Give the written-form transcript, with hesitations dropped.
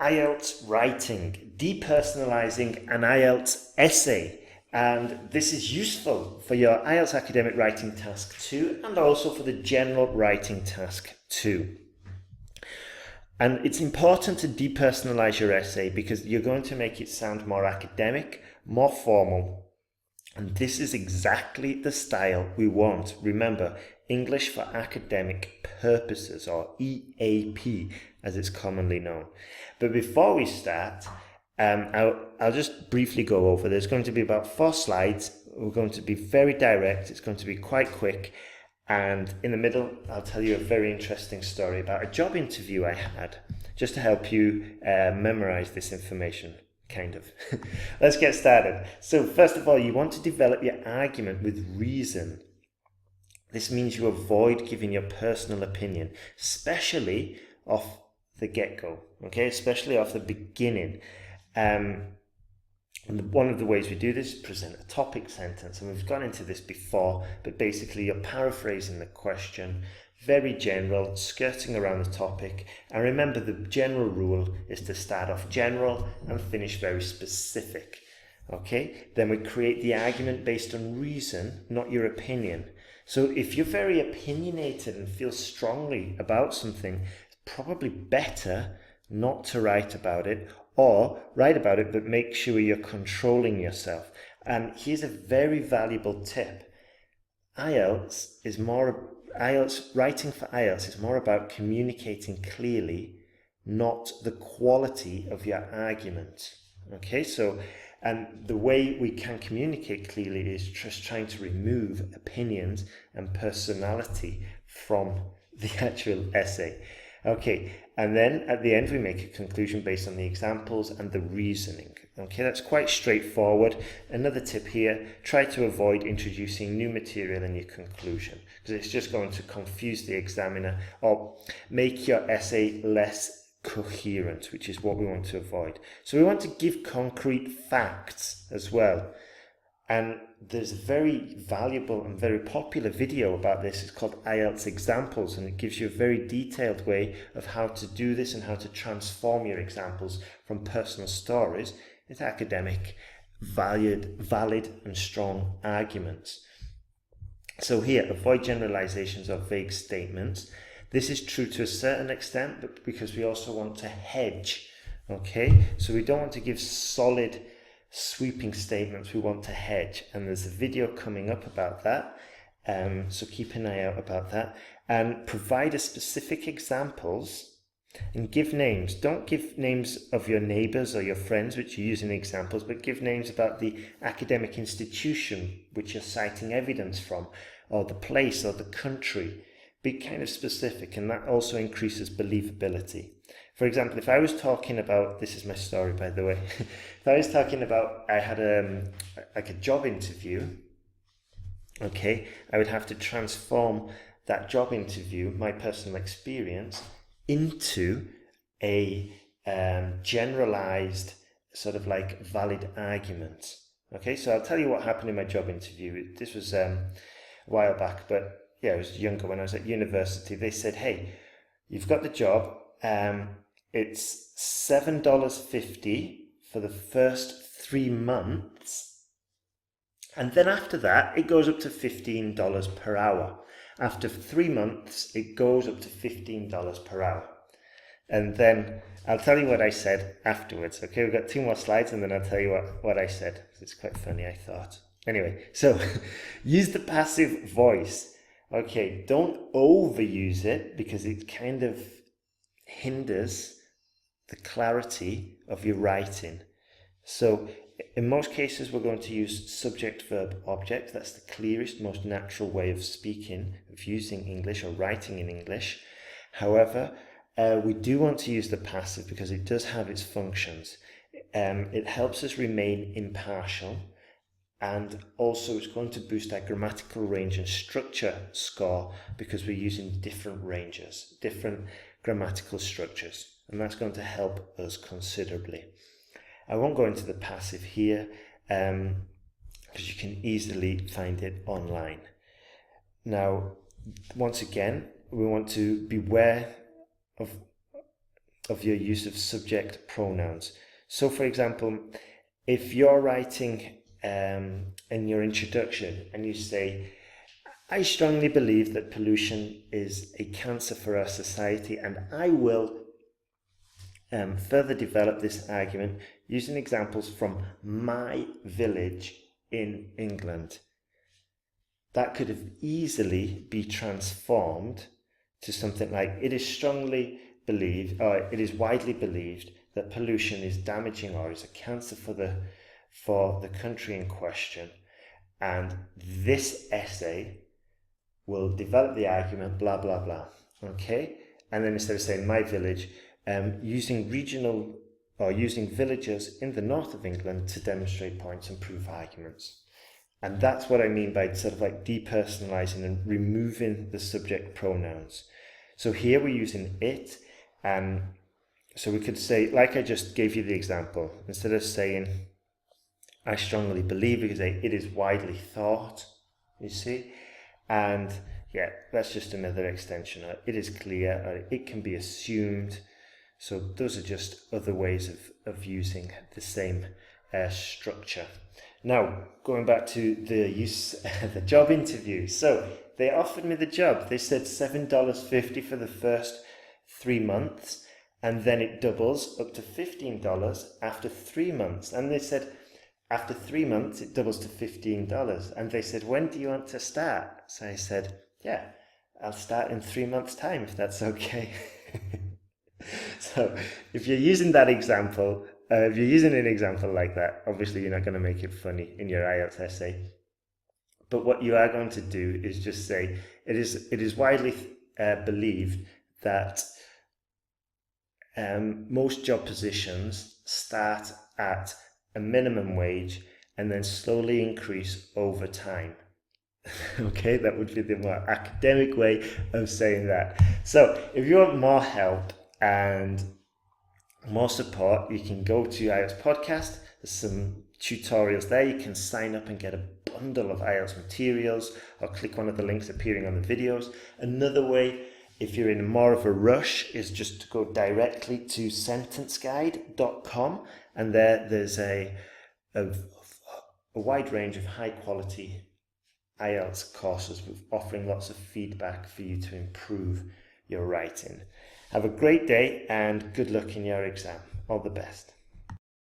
IELTS Writing, Depersonalizing an IELTS Essay. And this is useful for your IELTS Academic Writing Task 2 and also for the General Writing Task 2. And it's important to depersonalize your essay because you're going to make it sound more academic, more formal. And this is exactly the style we want. Remember, English for Academic Purposes, or EAP as it's commonly known. But before we start, I'll just briefly go over. There's going to be about 4 slides. We're going to be very direct. It's going to be quite quick. And in the middle, I'll tell you a very interesting story about a job interview I had, just to help you memorize this information, kind of. Let's get started. So first of all, you want to develop your argument with reason. This means you avoid giving your personal opinion, especially off the get-go, okay? Especially off the beginning. And one of the ways we do this is present a topic sentence, and we've gone into this before, but basically you're paraphrasing the question, very general, skirting around the topic. And remember, the general rule is to start off general and finish very specific, okay? Then we create the argument based on reason, not your opinion. So if you're very opinionated and feel strongly about something, it's probably better not to write about it, or write about it, but make sure you're controlling yourself. And here's a very valuable tip. Writing for IELTS is more about communicating clearly, not the quality of your argument. Okay, so, and the way we can communicate clearly is just trying to remove opinions and personality from the actual essay. Okay, and then at the end we make a conclusion based on the examples and the reasoning. Okay, that's quite straightforward. Another tip here, try to avoid introducing new material in your conclusion, because it's just going to confuse the examiner or make your essay less coherent, which is what we want to avoid. So we want to give concrete facts as well. And there's a very valuable and very popular video about this. It's called IELTS Examples, and it gives you a very detailed way of how to do this and how to transform your examples from personal stories into academic, valid and strong arguments. So here, avoid generalizations or vague statements. This is true to a certain extent, but because we also want to hedge, okay? So we don't want to give solid sweeping statements, we want to hedge, and there's a video coming up about that, so keep an eye out about that. And provide a specific examples and give names. Don't give names of your neighbours or your friends which you use in examples, but give names about the academic institution which you're citing evidence from, or the place or the country. Be kind of specific, and that also increases believability. For example, if I was talking about, this is my story by the way, if I was talking about, I had like a job interview, okay, I would have to transform that job interview, my personal experience, into a generalized sort of like valid argument. Okay, so I'll tell you what happened in my job interview. This was a while back, but yeah, I was younger when I was at university. They said, hey, you've got the job. It's $7.50 for the first 3 months. And then after that, it goes up to $15 per hour. After 3 months, it goes up to $15 per hour. And then I'll tell you what I said afterwards. Okay, we've got 2 more slides and then I'll tell you what I said. It's quite funny, I thought. Anyway, so use the passive voice. Okay, don't overuse it because it kind of hinders the clarity of your writing. So in most cases, we're going to use subject, verb, object. That's the clearest, most natural way of speaking, of using English or writing in English. However, we do want to use the passive because it does have its functions. It helps us remain impartial, and also it's going to boost our grammatical range and structure score because we're using different ranges, different grammatical structures, and that's going to help us considerably. I won't go into the passive here because you can easily find it online. Now, once again, we want to beware of of your use of subject pronouns. So for example, if you're writing in your introduction and you say, I strongly believe that pollution is a cancer for our society, and I will further develop this argument using examples from my village in England. That could have easily be transformed to something like, it is strongly believed, or it is widely believed that pollution is damaging or is a cancer for the country in question, and this essay will develop the argument, blah, blah, blah. Okay? And then instead of saying my village, using regional or using villages in the north of England to demonstrate points and prove arguments. And that's what I mean by sort of like depersonalizing and removing the subject pronouns. So here we're using it, and so we could say, like I just gave you the example, instead of saying I strongly believe, we could say it is widely thought, you see? And yeah, that's just another extension. It is clear, or it can be assumed. So those are just other ways of using the same structure. Now, going back to the use, the job interview. So they offered me the job. They said $7.50 for the first 3 months, and then it doubles up to $15 after 3 months. And they said, after 3 months, it doubles to $15. And they said, when do you want to start? So I said, yeah, I'll start in 3 months' time, if that's okay. So if you're using that example, if you're using an example like that, obviously you're not going to make it funny in your IELTS essay. But what you are going to do is just say, it is widely believed that most job positions start at a minimum wage and then slowly increase over time. Okay, that would be the more academic way of saying that. So if you want more help and more support, you can go to IELTS Podcast. There's some tutorials there. You can sign up and get a bundle of IELTS materials, or click one of the links appearing on the videos. Another way, if you're in more of a rush, is just to go directly to sentenceguide.com, and there's a wide range of high quality IELTS courses offering lots of feedback for you to improve your writing. Have a great day and good luck in your exam. All the best.